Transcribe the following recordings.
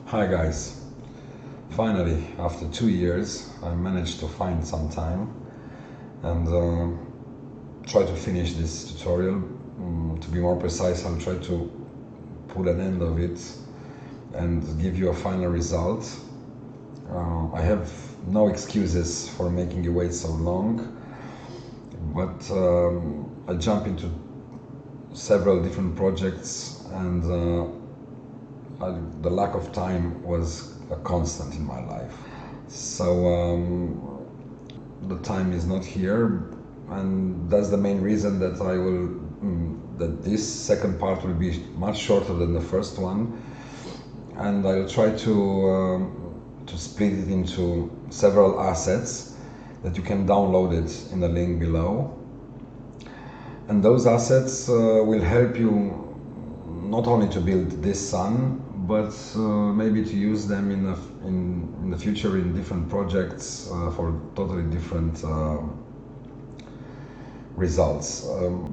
Hi guys, finally after 2 years I managed to find some time and try to finish this tutorial. To be more precise, I'll try to put an end of it and give you a final result. I have no excuses for making you wait so long, but I jump into several different projects and the lack of time was a constant in my life. So the time is not here, and that's the main reason that that this second part will be much shorter than the first one, and I'll try to split it into several assets that you can download it in the link below. And those assets will help you not only to build this sun, but maybe to use them in the future in different projects for totally different results.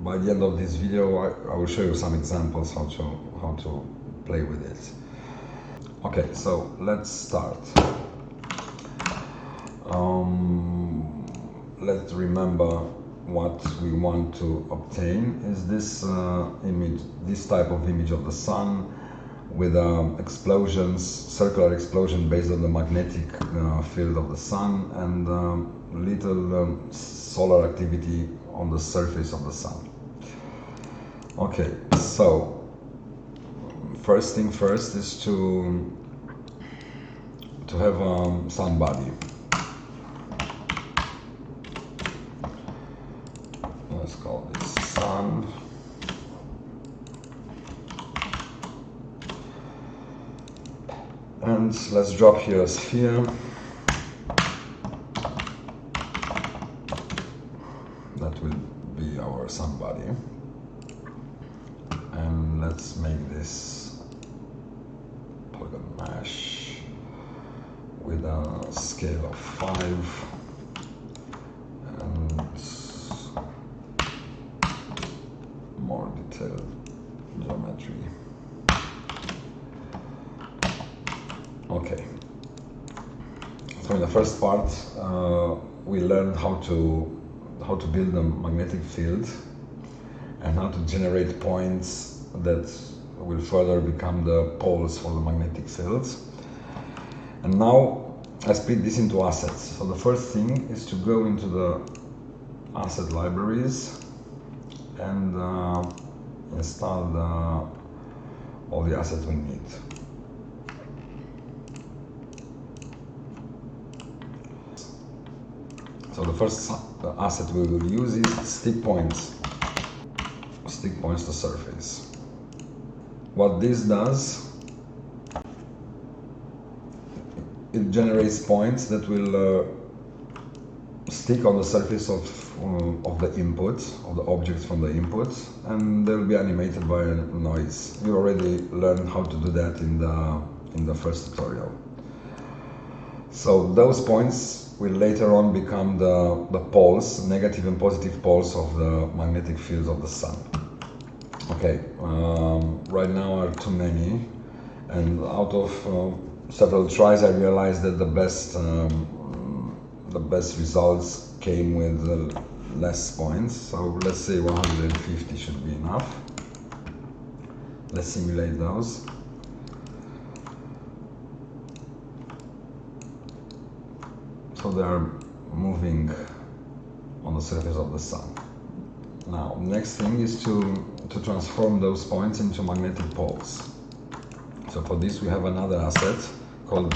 By the end of this video, I will show you some examples how to play with it. Okay, so let's start. Let's remember what we want to obtain is this image, this type of image of the sun with explosions, circular explosion based on the magnetic field of the sun, and little solar activity on the surface of the sun. Okay, so first thing first is to have a sun body. Let's call this sun. And let's drop here a sphere. That will be our sun body. And let's make this polygon mesh with a scale of 5 and more detailed geometry. Okay, so in the first part we learned how to build a magnetic field and how to generate points that will further become the poles for the magnetic fields. And now I split this into assets. So the first thing is to go into the asset libraries and install all the assets we need. So the first asset we will use is stick points. Stick points to surface. What this does, it generates points that will stick on the surface of the input, of the objects from the input, and they will be animated by a noise. You already learned how to do that in the first tutorial. So those points will later on become the poles, negative and positive poles of the magnetic fields of the sun. Okay, right now are too many, and out of several tries I realized that the best results came with less points. So let's say 150 should be enough. Let's simulate those. So they are moving on the surface of the sun. Now, next thing is to transform those points into magnetic poles. So for this we have another asset called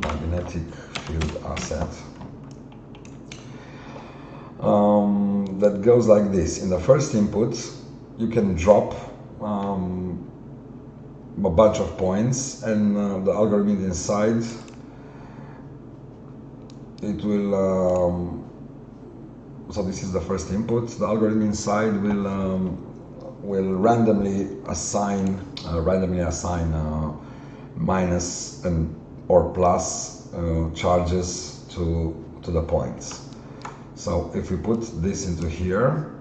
magnetic field asset. That goes like this. In the first input, you can drop a bunch of points, and the algorithm inside, it will, so this is the first input. The algorithm inside will randomly assign minus or plus charges to the points. So if we put this into here,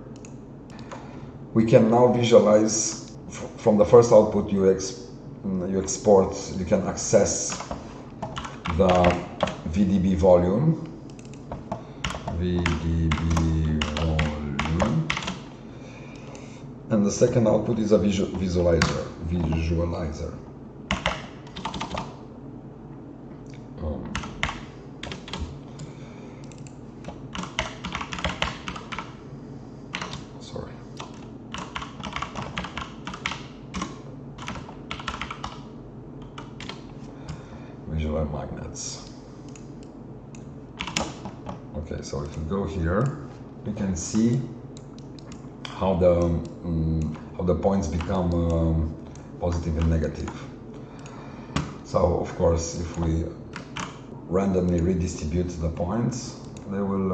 we can now visualize from the first output you export, you can access the VDB volume, and the second output is a visualizer. Sorry. Visual magnets. Okay, so if you go here, you can see how the points become positive and negative. So of course, if we randomly redistribute the points, they will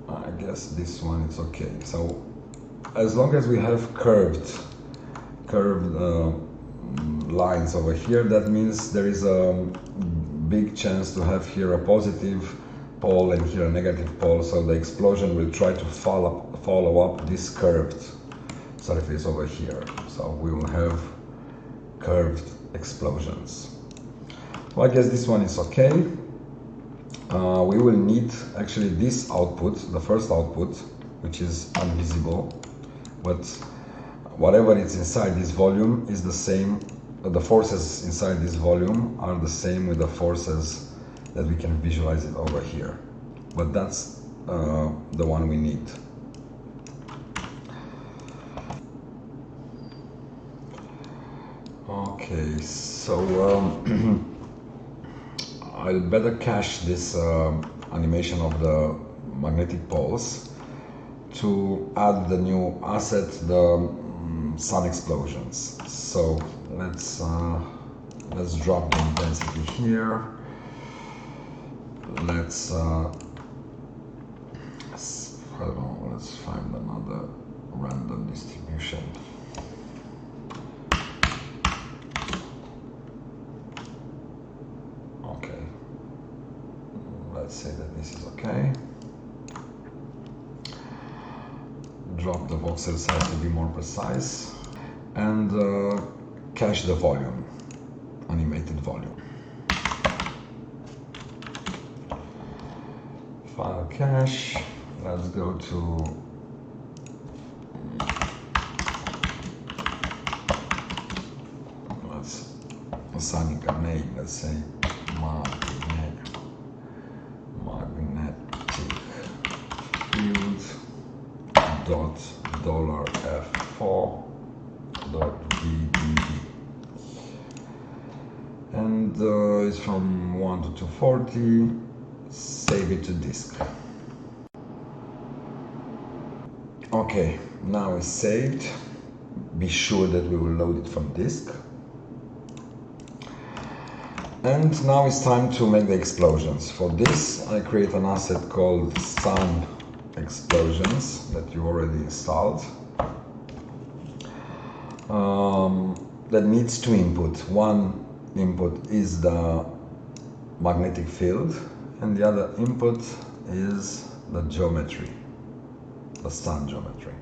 I guess this one is okay. So as long as we have curved lines over here, that means there is a big chance to have here a positive pole and here a negative pole, so the explosion will try to follow up this curved surface over here. So we will have curved explosions. Well, I guess this one is okay. We will need actually this output, the first output, which is invisible, but whatever is inside this volume is the same. The forces inside this volume are the same with the forces that we can visualize it over here. But that's the one we need. Okay, so I'll better cache this animation of the magnetic poles to add the new asset, the sun explosions. So let's drop the intensity here. Let's let's find another random distribution. Okay, let's say that this is okay. Drop the voxel size to be more precise, and cache the volume, animated volume. File cache. Let's go to let's assign a name. Let's say magnetic field dot $f4 dot VDB, and it's from 1 to 240. Save it to disk. Okay, now it's saved. Be sure that we will load it from disk. And now it's time to make the explosions. For this, I create an asset called SUN explosions that you already installed. That needs two inputs. One input is the magnetic field, and the other input is the geometry, the sun geometry.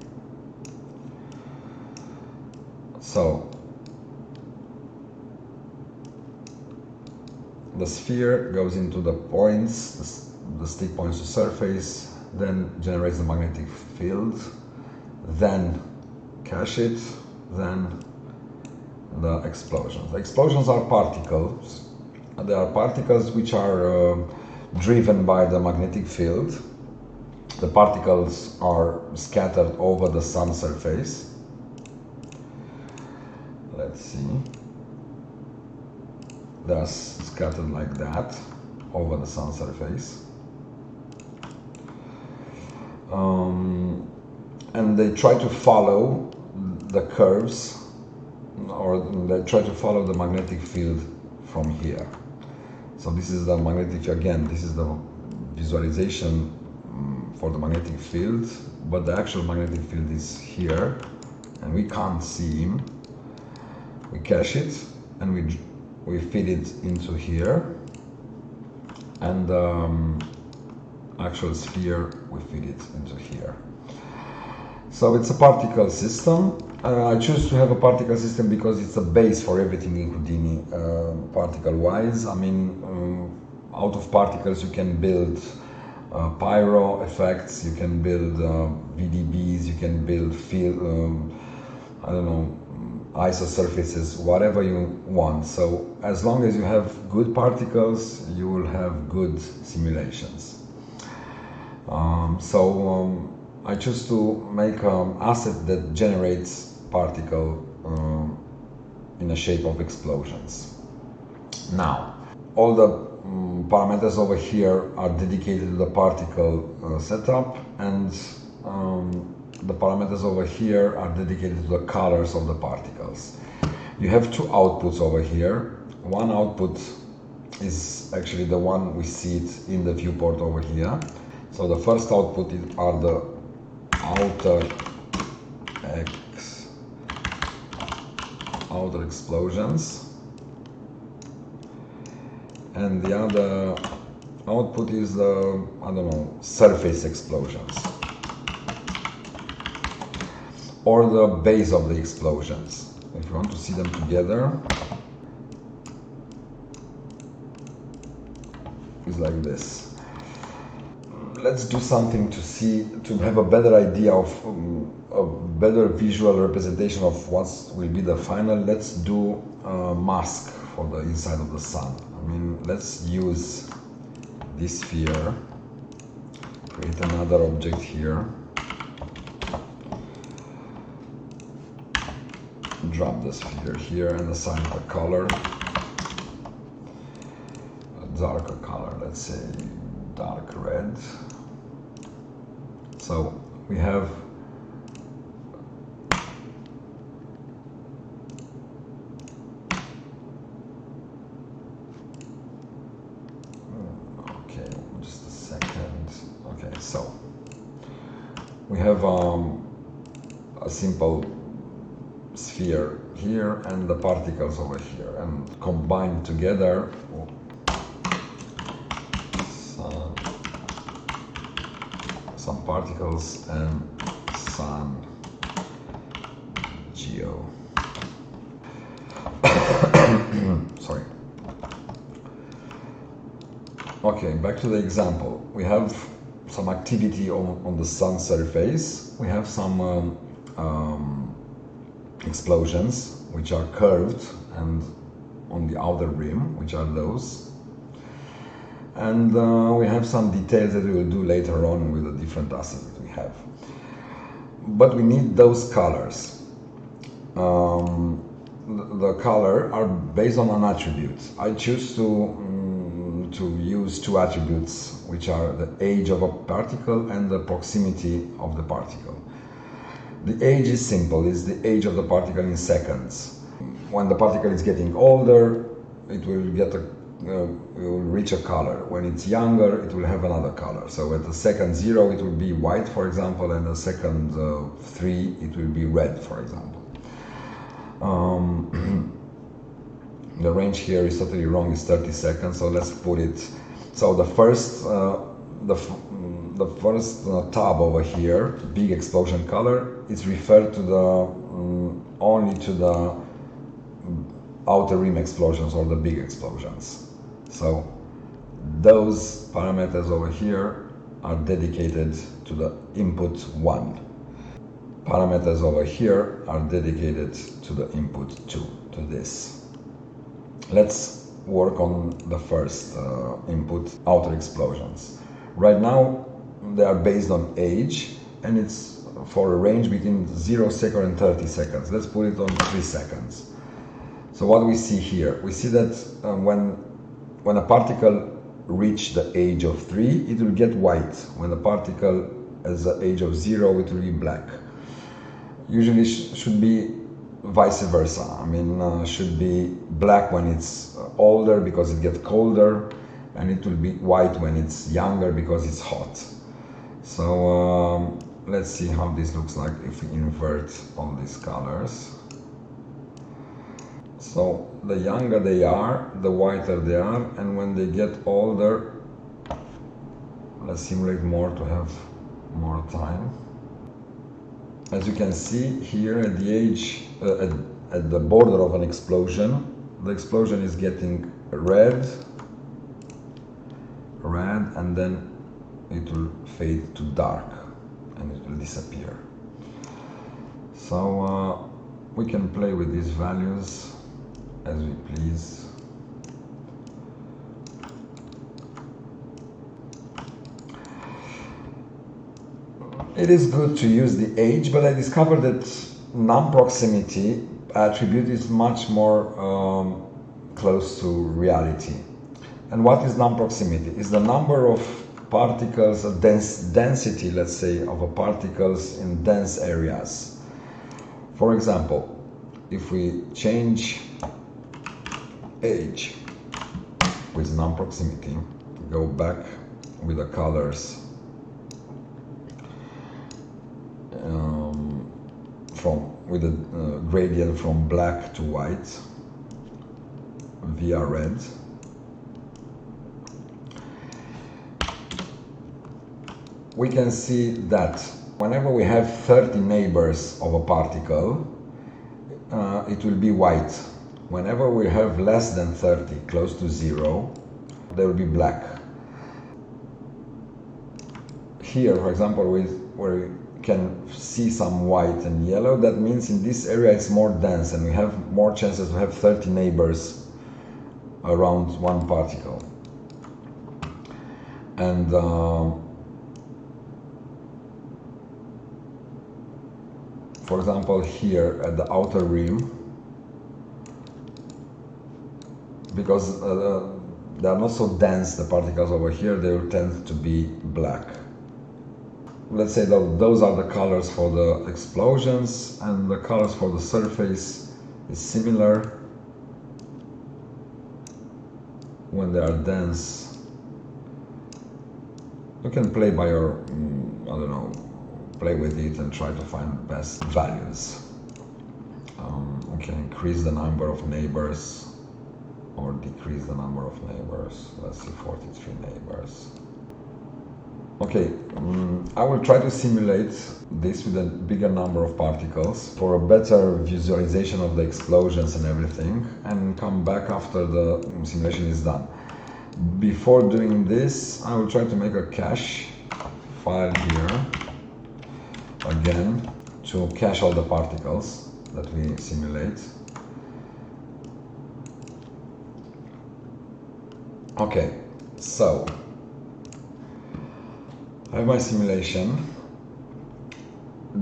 So the sphere goes into the points, the stick points to surface, then generates the magnetic field, then cache it, then the explosions. The explosions are particles. They are particles which are driven by the magnetic field. The particles are scattered over the sun surface. Let's see. They're scattered like that over the sun surface. And they try to follow the curves, or they try to follow the magnetic field from here. So this is the magnetic, again, this is the visualization for the magnetic field, but the actual magnetic field is here, and we can't see him. We cache it, and we feed it into here, and the actual sphere, we feed it into here. So it's a particle system. I choose to have a particle system because it's a base for everything in Houdini, particle-wise. I mean, out of particles you can build pyro effects, you can build VDBs, you can build field, I don't know, isosurfaces, whatever you want. So as long as you have good particles, you will have good simulations. I choose to make an asset that generates particle in the shape of explosions. Now, all the parameters over here are dedicated to the particle setup, and the parameters over here are dedicated to the colors of the particles. You have two outputs over here. One output is actually the one we see it in the viewport over here. So the first output are the outer explosions, and the other output is the, I don't know, surface explosions, or the base of the explosions. If you want to see them together, it's like this. Let's do something to have a better idea of a better visual representation of what will be the final. Let's do a mask for the inside of the sun. I mean, let's use this sphere, create another object here, drop the sphere here and assign it a color, a darker color, let's say dark red. So we have okay, just a second. Okay, so we have a simple sphere here and the particles over here, and combined together some particles and sun geo. Sorry. Okay, back to the example. We have some activity on the sun surface. We have some explosions which are curved and on the outer rim, which are those. And we have some details that we will do later on with the different assets that we have. But we need those colors. The color are based on an attribute. I choose to use two attributes, which are the age of a particle and the proximity of the particle. The age is simple, it's the age of the particle in seconds. When the particle is getting older, it will get it will reach a color. When it's younger, it will have another color. So at the second 0, it will be white, for example, and the second 3, it will be red, for example. The range here is totally wrong, it's 30 seconds, so let's put it. So the first tab over here, big explosion color, is referred to the only to the outer rim explosions or the big explosions. So those parameters over here are dedicated to the input 1. Parameters over here are dedicated to the input 2, to this. Let's work on the first input, outer explosions. Right now they are based on age, and it's for a range between 0 second and 30 seconds. Let's put it on 3 seconds. So what we see here, we see that when a particle reaches the age of 3, it will get white. When the particle has the age of 0, it will be black. Usually should be vice versa. I mean, should be black when it's older because it gets colder, and it will be white when it's younger because it's hot. So let's see how this looks like if we invert all these colors. So the younger they are, the whiter they are, and when they get older, let's simulate more to have more time. As you can see here at the edge, at the border of an explosion, the explosion is getting red, and then it will fade to dark and it will disappear. So we can play with these values as we please. It is good to use the age, but I discovered that non-proximity attribute is much more close to reality. And what is non-proximity? It's the number of particles, density, let's say, of particles in dense areas. For example, if we change age with non-proximity, go back with the colors with a gradient from black to white via red. We can see that whenever we have 30 neighbors of a particle, it will be white. Whenever we have less than 30, close to 0, they will be black. Here, for example, where we can see some white and yellow, that means in this area it's more dense and we have more chances to have 30 neighbors around one particle. And for example, here at the outer rim, because they are not so dense, the particles over here, they will tend to be black. Let's say that those are the colors for the explosions, and the colors for the surface is similar. When they are dense, you can play by your, I don't know, play with it and try to find the best values. We can increase the number of neighbors or decrease the number of neighbors. Let's see, 43 neighbors. Okay, I will try to simulate this with a bigger number of particles for a better visualization of the explosions and everything, and come back after the simulation is done. Before doing this, I will try to make a cache file here, again, to cache all the particles that we simulate. Okay, so I have my simulation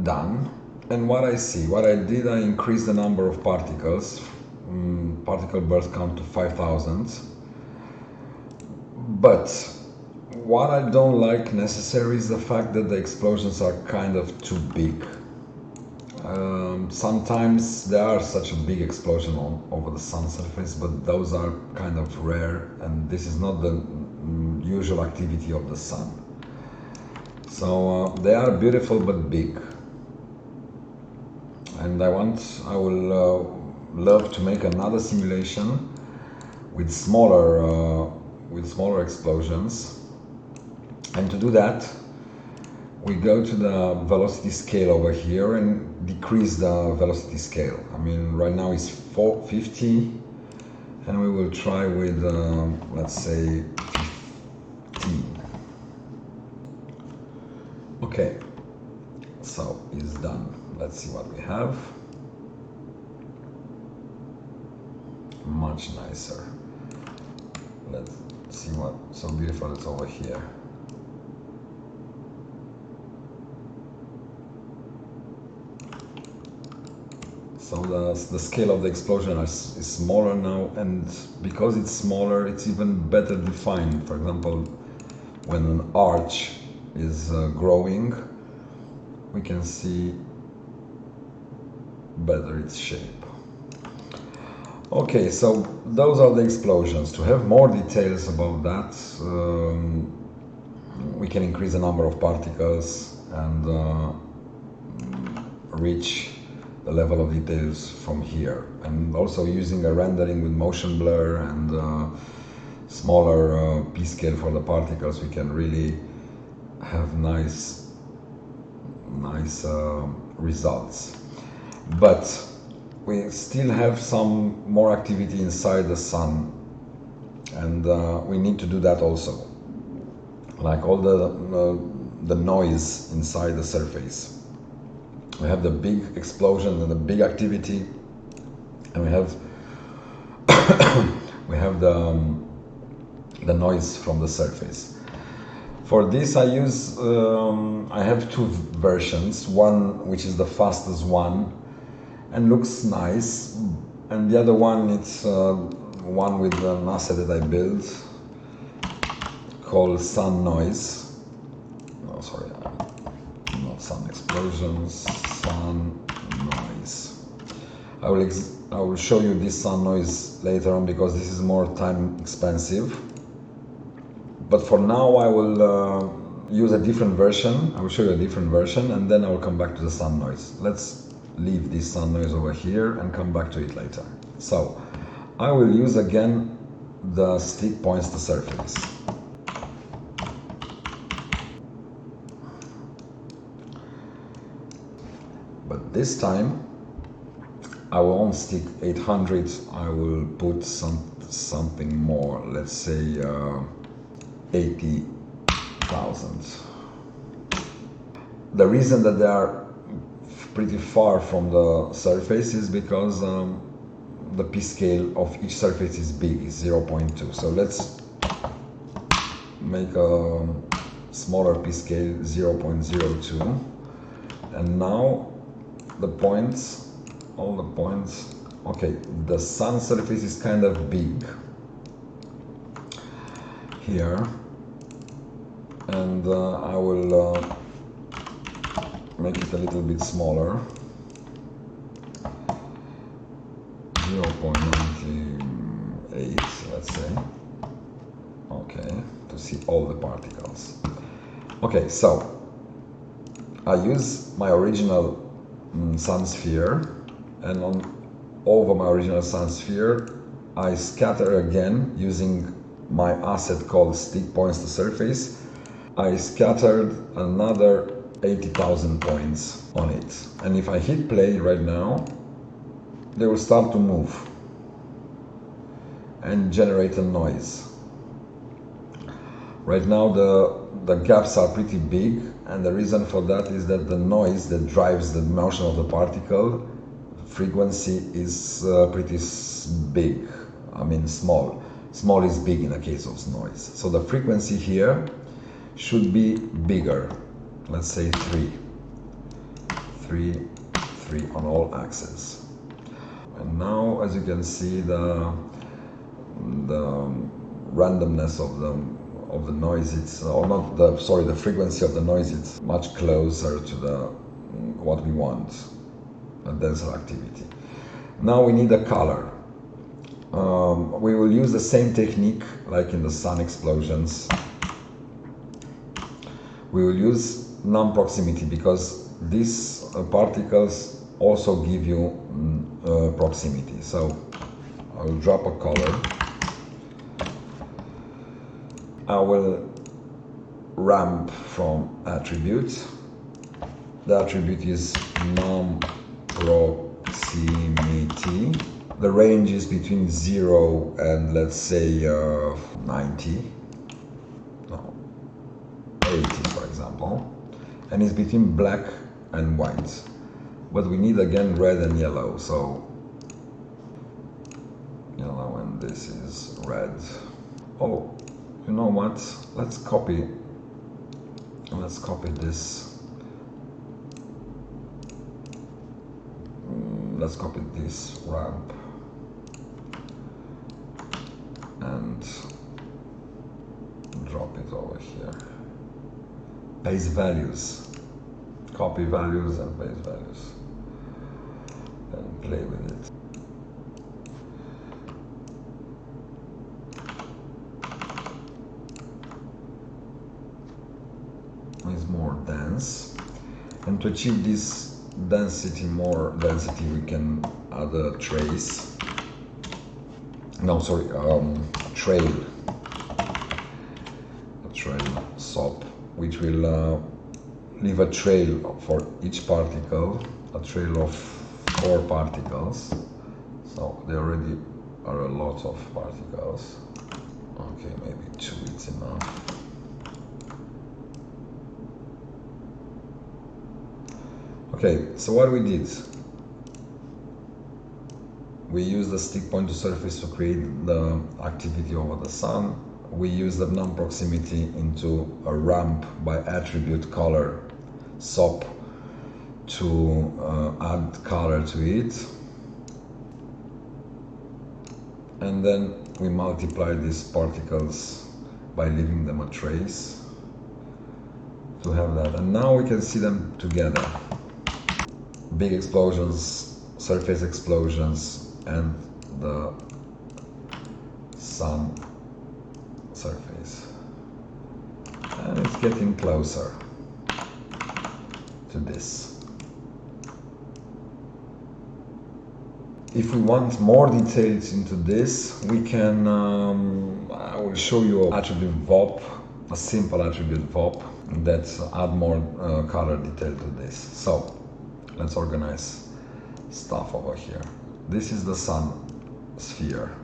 done, and what I see, what I did, I increased the number of particles, particle burst count to 5,000, but what I don't like necessarily is the fact that the explosions are kind of too big. Sometimes there are such a big explosion over the sun surface, but those are kind of rare, and this is not the usual activity of the sun. So they are beautiful but big, and I will love to make another simulation with smaller explosions. And to do that, we go to the velocity scale over here and decrease the velocity scale. I mean, right now it's 450, and we will try with let's say 15. Okay, so it's done. Let's see what we have. Much nicer. Let's see what so beautiful it's over here. So the scale of the explosion is smaller now, and because it's smaller, it's even better defined. For example, when an arch is growing, we can see better its shape. Okay, so those are the explosions. To have more details about that, we can increase the number of particles and reach the level of details from here. And also using a rendering with motion blur and smaller p-scale for the particles, we can really have nice results. But we still have some more activity inside the sun, and we need to do that also, like all the noise inside the surface. We have the big explosion and the big activity, and we have we have the noise from the surface. For this I use I have two versions, one which is the fastest one and looks nice, and the other one, it's one with an asset that I built called Sun Noise. No, sorry, not Sun Explosions, Sun Noise. I will show you this Sun Noise later on because this is more time expensive. But for now I will use a different version. I will show you a different version and then I will come back to the Sun Noise. Let's leave this Sun Noise over here and come back to it later. So I will use again the stick points to surface. But this time I won't stick 800, I will put something more, let's say 80,000. The reason that they are pretty far from the surface is because the P scale of each surface is big, is 0.2. So let's make a smaller P scale, 0.02. And now the points, all the points, okay, the sun surface is kind of big here, and I will make it a little bit smaller, 0.98, let's say, okay, to see all the particles. Okay, so I use my original sun sphere, and over my original sun sphere I scatter again using my asset called stick points to surface. I scattered another 80,000 points on it, and if I hit play right now, they will start to move and generate a noise. Right now the gaps are pretty big, and the reason for that is that the noise that drives the motion of the particle frequency is pretty big. I mean small. Small is big in the case of noise. So the frequency here should be bigger. Let's say 3 on all axes. And now, as you can see, the randomness of the noise, it's or not the sorry the frequency of the noise, it's much closer to the what we want, a denser activity. Now we need a color. We will use the same technique like in the sun explosions. We will use non-proximity because these particles also give you proximity. So I will drop a color. I will ramp from attribute. The attribute is non-proximity. The range is between 0 and let's say 90. No, 80 for example. And it's between black and white. But we need again red and yellow, so yellow and this is red. Oh, you know what? Let's copy this. Let's copy this ramp and drop it over here. Base values. Copy values and base values. And play with it. It's more dense. And to achieve this more density, we can add a trace. No, sorry, trail. A trail SOP, which will leave a trail for each particle, a trail of 4 particles. So there already are a lot of particles. Okay, maybe 2 is enough. Okay, so what we did, we used the stick pointer surface to create the activity over the sun. We used the non-proximity into a ramp by attribute color SOP to add color to it. And then we multiply these particles by leaving them a trace to have that. And now we can see them together. Big explosions, surface explosions, and the sun surface. And it's getting closer to this. If we want more details into this, we can, I will show you an attribute VOP, a simple attribute VOP that add more color detail to this. So let's organize stuff over here. This is the sun sphere.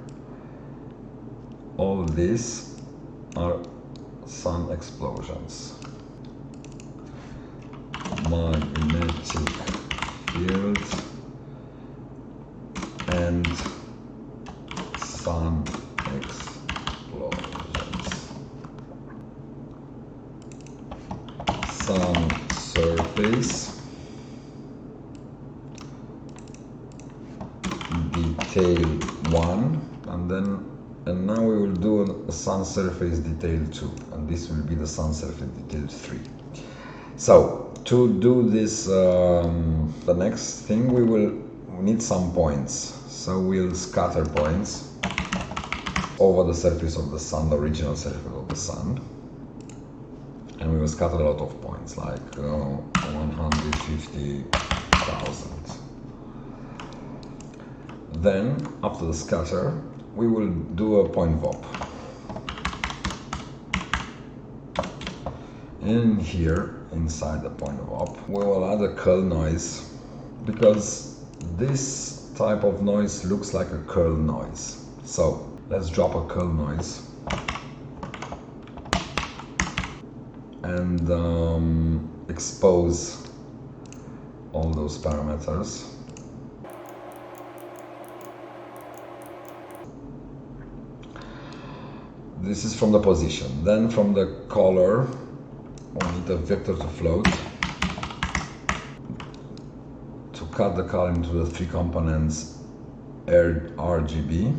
All these are sun explosions. Magnetic field and sun explosions. Sun surface. Detail 1, and now we will do a sun surface detail 2, and this will be the sun surface detail 3. So to do this, the next thing, we need some points. So we'll scatter points over the surface of the sun, the original surface of the sun, and we will scatter a lot of points, like 150,000. Then, after the scatter, we will do a point VOP. In here, inside the point VOP, we will add a curl noise, because this type of noise looks like a curl noise. So, let's drop a curl noise. And expose all those parameters. This is from the position. Then from the color, we need a vector to float to cut the color into the 3 components RGB,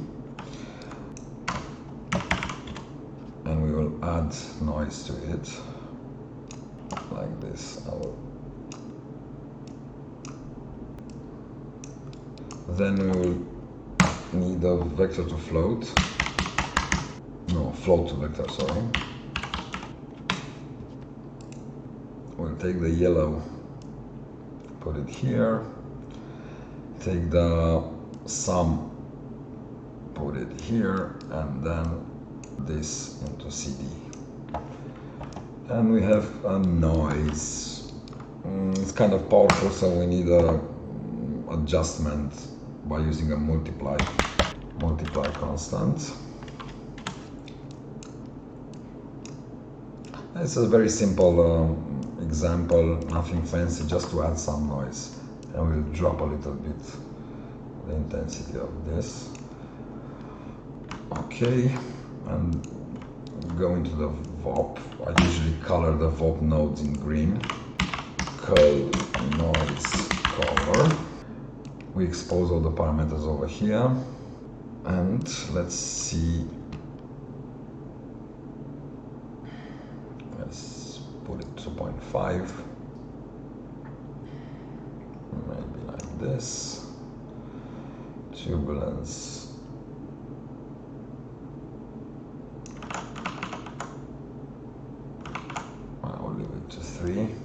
and we will add noise to it like this. Then we will need a vector to float. No, float to vector, sorry. We'll take the yellow, put it here, take the sum, put it here, and then this into CD. And we have a noise. It's kind of powerful, so we need a adjustment by using a multiply constant. It's a very simple example, nothing fancy, just to add some noise. And we'll drop a little bit the intensity of this. Okay, and go into the VOP. I usually color the VOP nodes in green. Curl noise color. We expose all the parameters over here. And let's see. Let's put it 2.5. Maybe like this. Turbulence. I'll leave it to 3.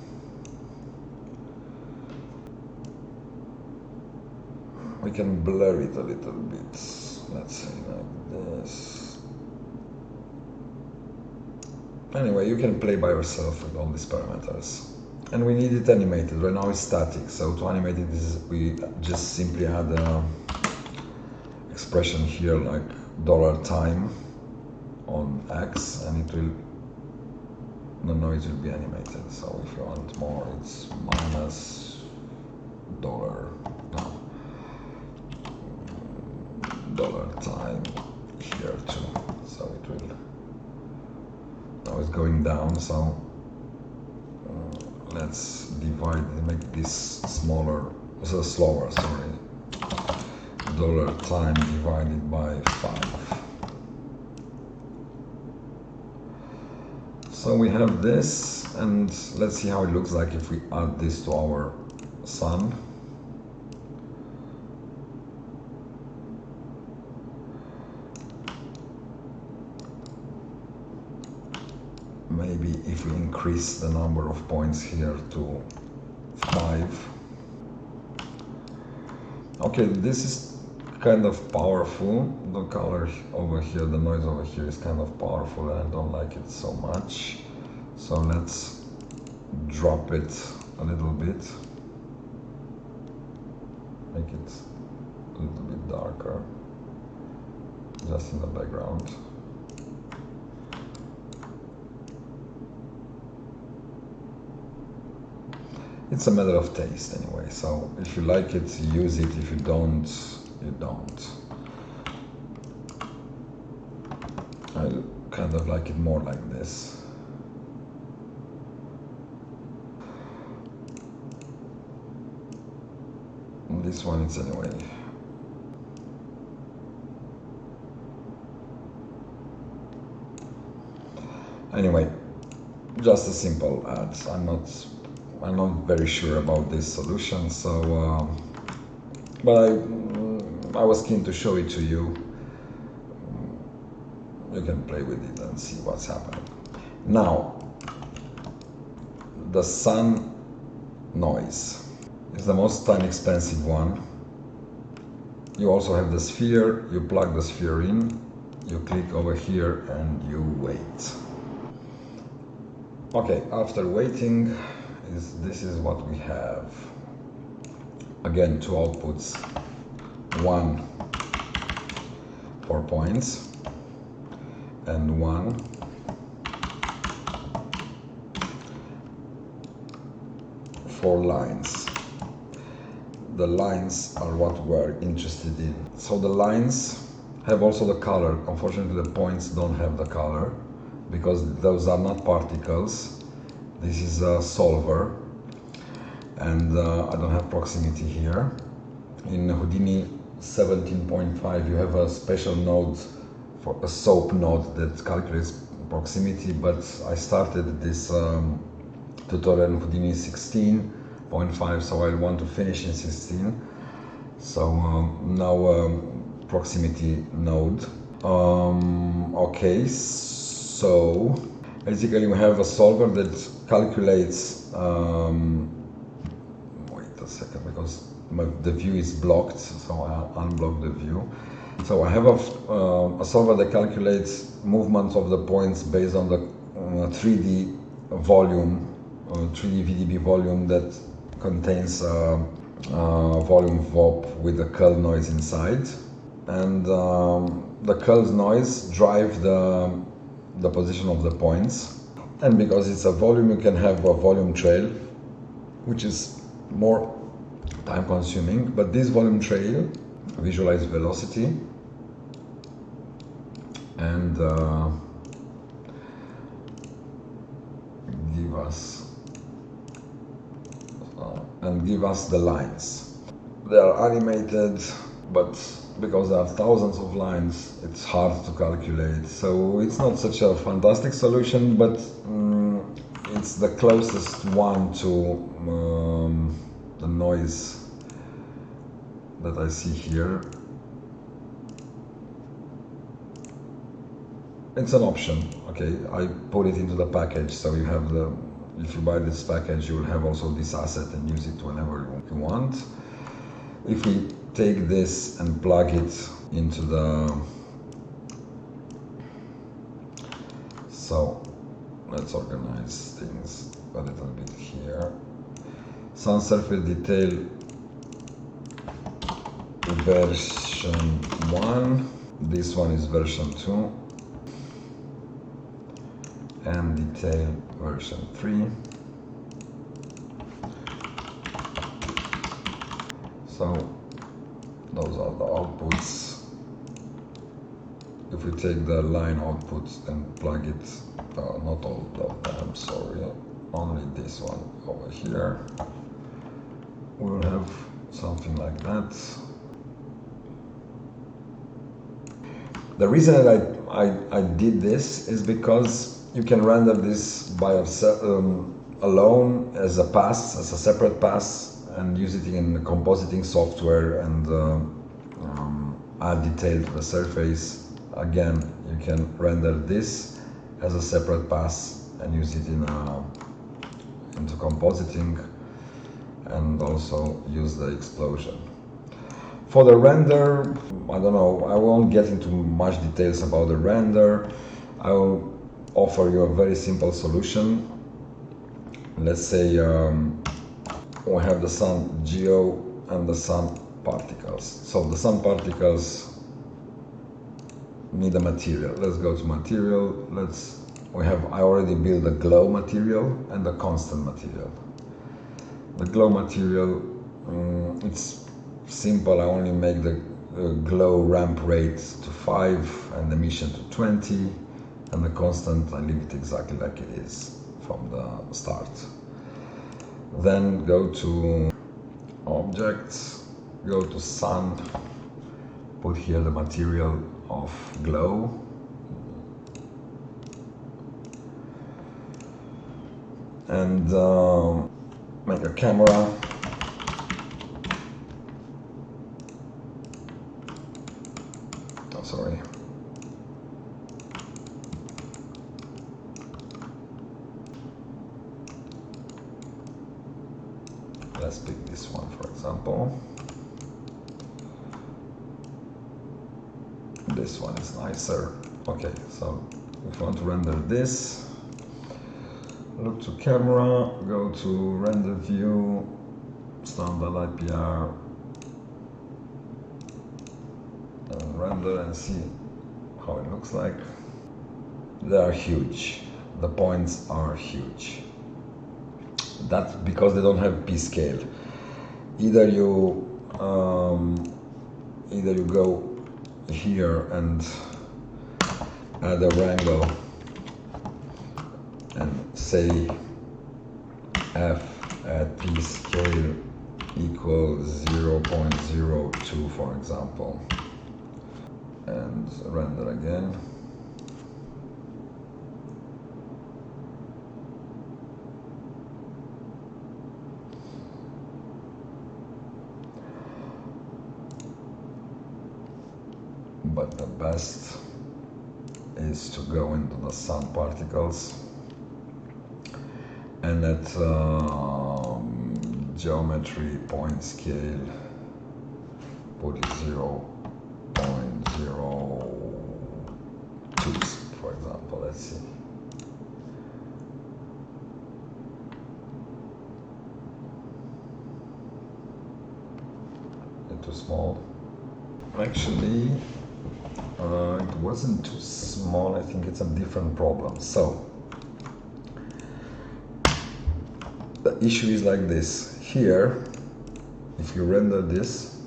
We can blur it a little bit. Let's say like this. Anyway, you can play by yourself with all these parameters. and we need it animated. Right now it's static, so to animate it, we just simply add a expression here like $time on X, and it will, the noise will be animated. So if you want more, it's minus $time here too. So it will, now it's going down, so let's divide, make this smaller, so slower, sorry. $time divided by 5. So we have this, and let's see how it looks like if we add this to our sun. Maybe if we increase the number of points here to 5. Okay, this is kind of powerful. The color over here, the noise over here is kind of powerful, and I don't like it so much. So let's drop it a little bit. Make it a little bit darker, just in the background. It's a matter of taste anyway, so if you like it, use it. If you don't, you don't. I kind of like it more like this. And this one is anyway. Anyway, just a simple ad. I'm not very sure about this solution, so but I was keen to show it to you. You can play with it and see what's happening. Now, the sun noise is the most time expensive one. You also have the sphere. You plug the sphere in, you click over here, and you wait. Okay, after waiting, this is what we have. Again, 2 outputs, 1 for points and 1 for lines. The lines are what we're interested in. So the lines have also the color. Unfortunately, the points don't have the color because those are not particles. This is a solver, and I don't have proximity here. In Houdini 17.5 you have a special node, for a SOAP node, that calculates proximity, but I started this tutorial in Houdini 16.5, so I want to finish in 16. So now proximity node. Okay, so basically we have a solver that calculates, wait a second, because the view is blocked, so I'll unblock the view. So I have a solver that calculates movements of the points based on the 3D volume, 3D VDB volume that contains volume VOP with a curl noise inside. And the curl noise drive the position of the points. And because it's a volume, you can have a volume trail, which is more time consuming, but this volume trail visualize velocity and give us the lines. They are animated, but because there are thousands of lines, it's hard to calculate. So it's not such a fantastic solution, but it's the closest one to the noise that I see here. It's an option, okay? I put it into the package, so you have the, if you buy this package, you will have also this asset and use it whenever you want. If we take this and plug it into the, so let's organize things a little bit here. Sun surface detail version 1, this one is version 2, and detail version 3. So those are the outputs. If we take the line outputs and plug it, not all of them, sorry, only this one over here, we'll have something like that. The reason that I did this is because you can render this by yourself, alone, as a pass, as a separate pass, and use it in the compositing software and add detail to the surface. Again, you can render this as a separate pass and use it into compositing, and also use the explosion. For the render, I don't know, I won't get into much details about the render. I will offer you a very simple solution. Let's say we have the sun geo and the sun particles. So the sun particles need a material. Let's go to material. I already built the glow material and the constant material. The glow material, it's simple. I only make the glow ramp rate to 5 and emission to 20, and the constant I leave it exactly like it is from the start. Then go to objects, go to sun, put here the material of glow, and make a camera. Sorry. Let's pick this one, for example. This one is nicer. Okay, so if you want to render this, look to camera, go to render view, standard IPR, and render and see how it looks like. They are huge. The points are huge. That's because they don't have p-scale. Either you go here and add a wrangle and say f at p-scale equals 0.02, for example, and render again. But the best is to go into the sun particles and at geometry point scale put 0.02, for example. Let's see. It's too small. Actually, it wasn't too small. I think it's a different problem. So the issue is like this. Here, if you render this,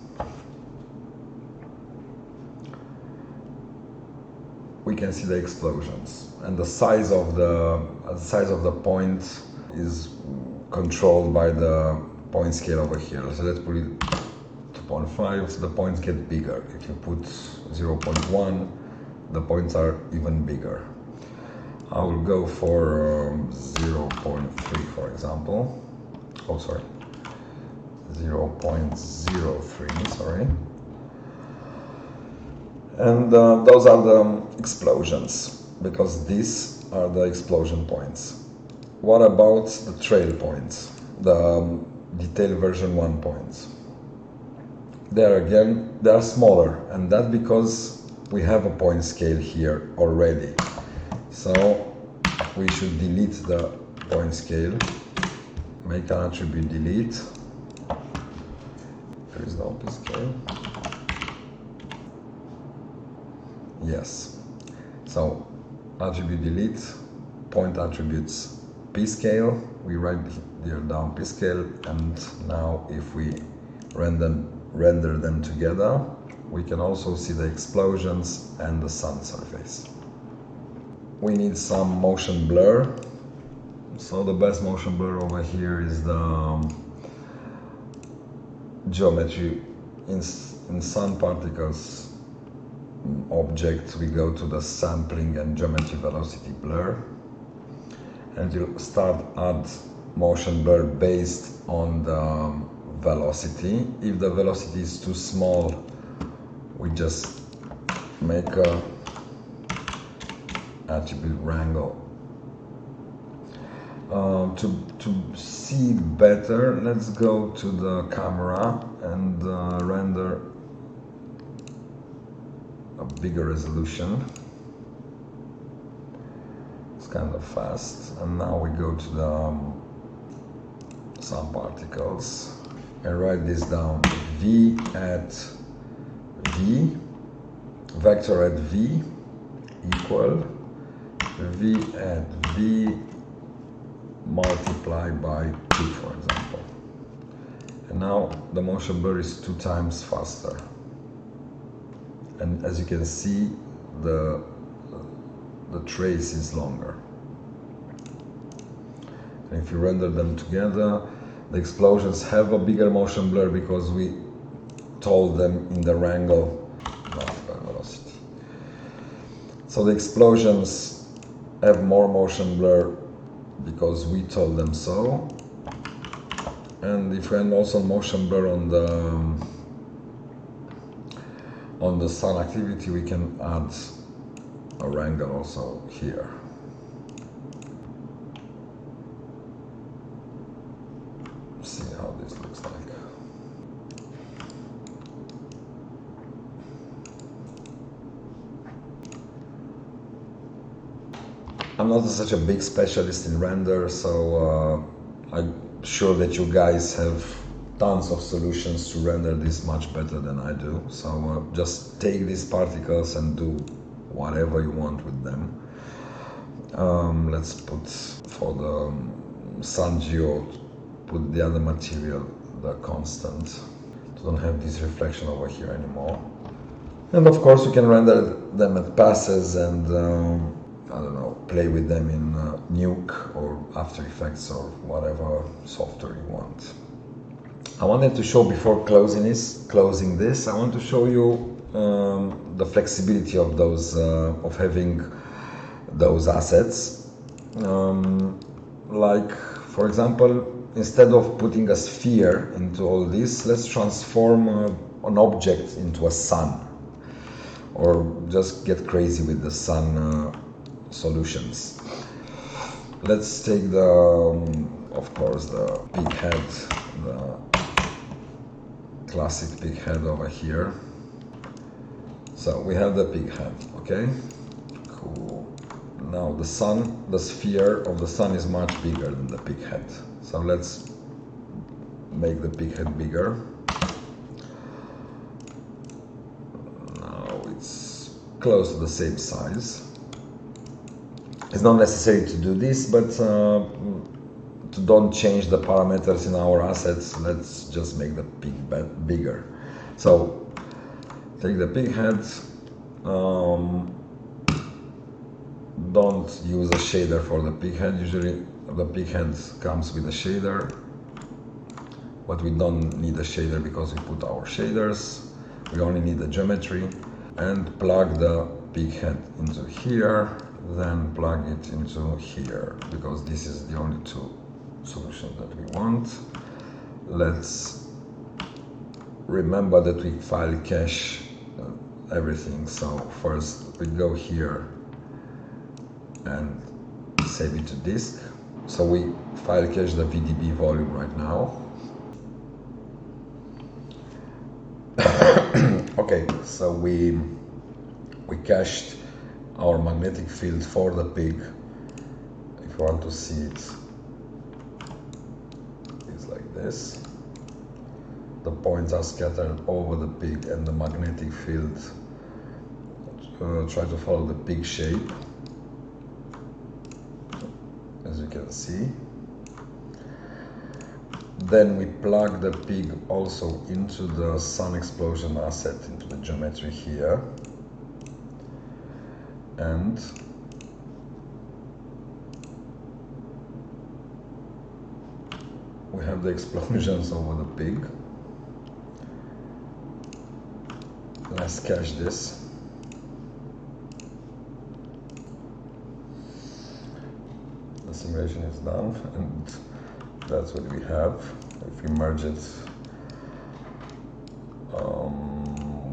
we can see the explosions, and the size of the point is controlled by the point scale over here. So let's put it 2.5, so the points get bigger. If you put 0.1, the points are even bigger. I will go for 0.3, for example. Oh, sorry, 0.03, sorry. And those are the explosions, because these are the explosion points. What about the trail points, the detail version 1 points? There again, they are smaller, and that's because we have a point scale here already. So we should delete the point scale. Make an attribute delete. There is no P scale. Yes. So attribute delete, point attributes P scale. We write here down P scale, and now if we render them together, we can also see the explosions and the sun surface. We need some motion blur. So the best motion blur over here is the geometry in sun particles object. We go to the sampling and geometry velocity blur, and you start add motion blur based on the velocity. If the velocity is too small, we just make a attribute wrangle. To see better, let's go to the camera and render a bigger resolution. It's kind of fast. And now we go to the sun particles and write this down. V at V, vector at V equal V at V multiplied by 2, for example. And now the motion blur is 2 times faster. And as you can see, the trace is longer. And if you render them together, the explosions have a bigger motion blur because we told them in the wrangle multiplied velocity. So the explosions have more motion blur because we told them so. And if we have also motion blur on the sun activity, we can add a wrangle also here. See how this looks like. I'm not such a big specialist in render, so I'm sure that you guys have tons of solutions to render this much better than I do. So just take these particles and do whatever you want with them. Let's put for the sun geo, put the other material, the constant. So don't have this reflection over here anymore. And of course you can render them at passes and I don't know, play with them in Nuke or After Effects or whatever software you want. I wanted to show before closing this, I want to show you the flexibility of those, of having those assets. Like, for example, instead of putting a sphere into all this, let's transform an object into a sun, or just get crazy with the sun solutions. Let's take the, of course, the pig head, the classic pig head over here. So we have the pig head, okay? Cool. Now the sun, the sphere of the sun is much bigger than the pig head. So let's make the pig head bigger. Now it's close to the same size. It's not necessary to do this, but to don't change the parameters in our assets, let's just make the pig head bigger. So take the pig head, don't use a shader for the pig head. Usually the pig head comes with a shader, but we don't need a shader because we put our shaders. We only need the geometry, and plug the pig head into here, then plug it into here, because this is the only two solutions that we want. Let's remember that we file cache everything. So first we go here and save it to disk. So we file cache the VDB volume right now. Okay, so we cached our magnetic field for the pig if you want to see it, it's like this. The points are scattered over the pig, and the magnetic field try to follow the pig shape, as you can see. Then we plug the pig also into the sun explosion asset, into the geometry here, and we have the explosions over the pig. Let's cache this. The simulation is done, and that's what we have. If we merge it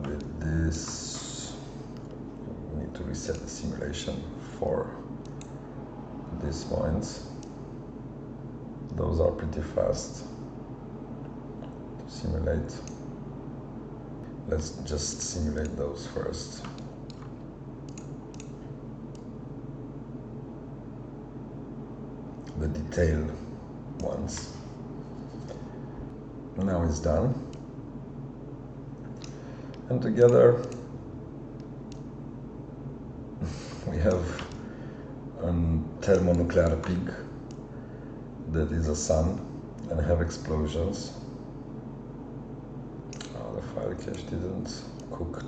with this, we need to reset the simulation for these points. Those are pretty fast to simulate. Let's just simulate those first. The detailed ones. Now it's done. And together we have a thermonuclear pig that is a sun and have explosions. The file cache didn't cook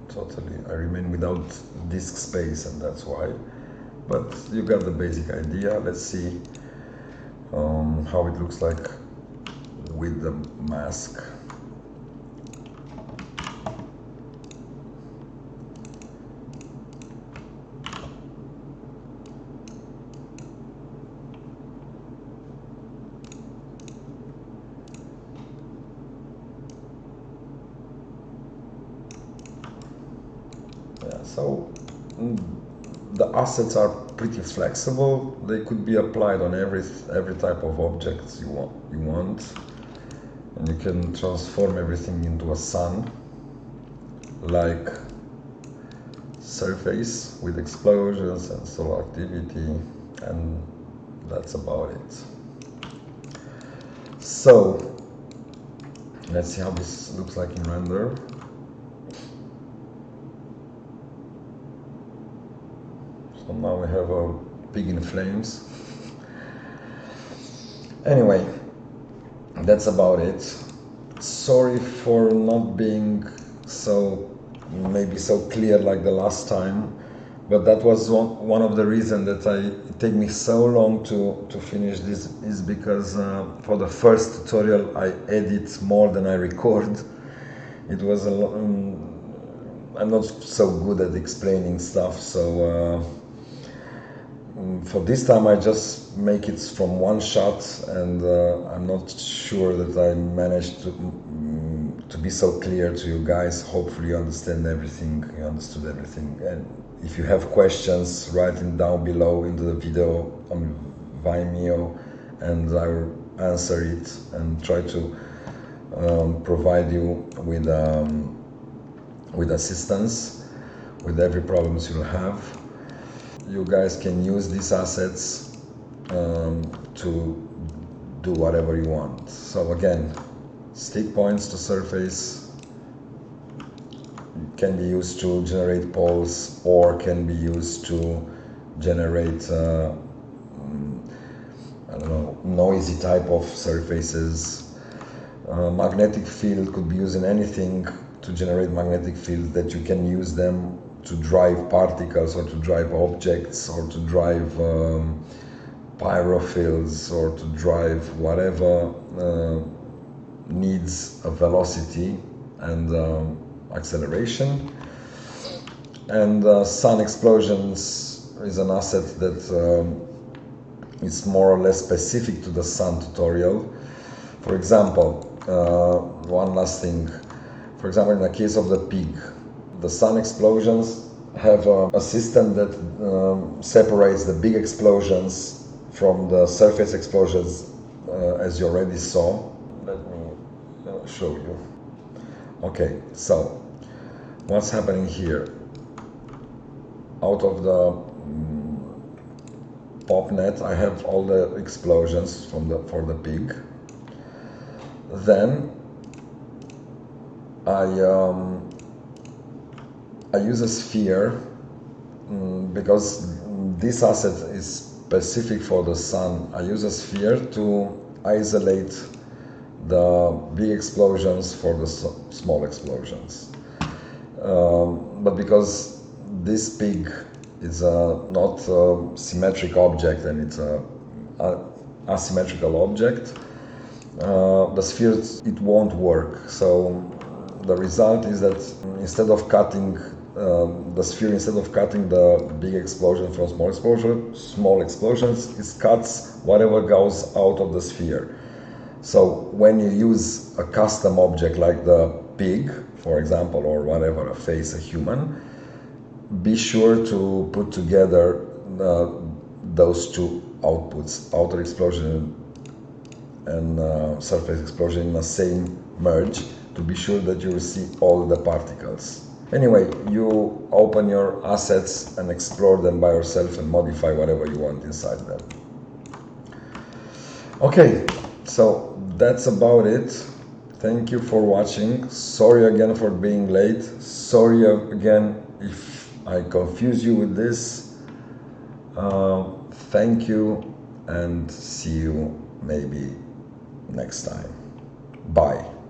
totally. I remain without disk space, and that's why. But you got the basic idea. Let's see how it looks like with the mask. So the assets are pretty flexible. They could be applied on every type of objects you want, and you can transform everything into a sun-like surface with explosions and solar activity, and that's about it. So let's see how this looks like in render. So now we have a pig in flames. Anyway, that's about it. Sorry for not being maybe so clear like the last time, but that was one of the reasons that it take me so long to finish this, is because for the first tutorial I edit more than I record. It was I'm not so good at explaining stuff, so for this time I just make it from one shot, and I'm not sure that I managed to be so clear to you guys. Hopefully you understood everything, and if you have questions, write them down below into the video on Vimeo, and I will answer it and try to provide you with assistance with every problems you'll have. You guys can use these assets to do whatever you want. So again, stick points to surface can be used to generate poles, or can be used to generate I don't know, noisy type of surfaces. Magnetic field could be used in anything to generate magnetic field that you can use them to drive particles, or to drive objects, or to drive pyrofields, or to drive whatever needs a velocity and acceleration. And sun explosions is an asset that is more or less specific to the sun tutorial. For example, one last thing. For example, in the case of the pig, the sun explosions have a system that separates the big explosions from the surface explosions, as you already saw. Let me show you. Okay, so what's happening here? Out of the pop net. I have all the explosions for the pig. Then I use a sphere because this asset is specific for the sun. I use a sphere to isolate the big explosions for the small explosions. But because this pig is not a symmetric object and it's a asymmetrical object, the sphere, it won't work. So the result is that instead of cutting the sphere, instead of cutting the big explosion from small explosions, it cuts whatever goes out of the sphere. So when you use a custom object like the pig, for example, or whatever, a face, a human, be sure to put together those two outputs, outer explosion and surface explosion, in the same merge, to be sure that you will see all the particles. Anyway, you open your assets and explore them by yourself and modify whatever you want inside them. Okay, so that's about it. Thank you for watching. Sorry again for being late. Sorry again if I confuse you with this. Thank you and see you maybe next time. Bye.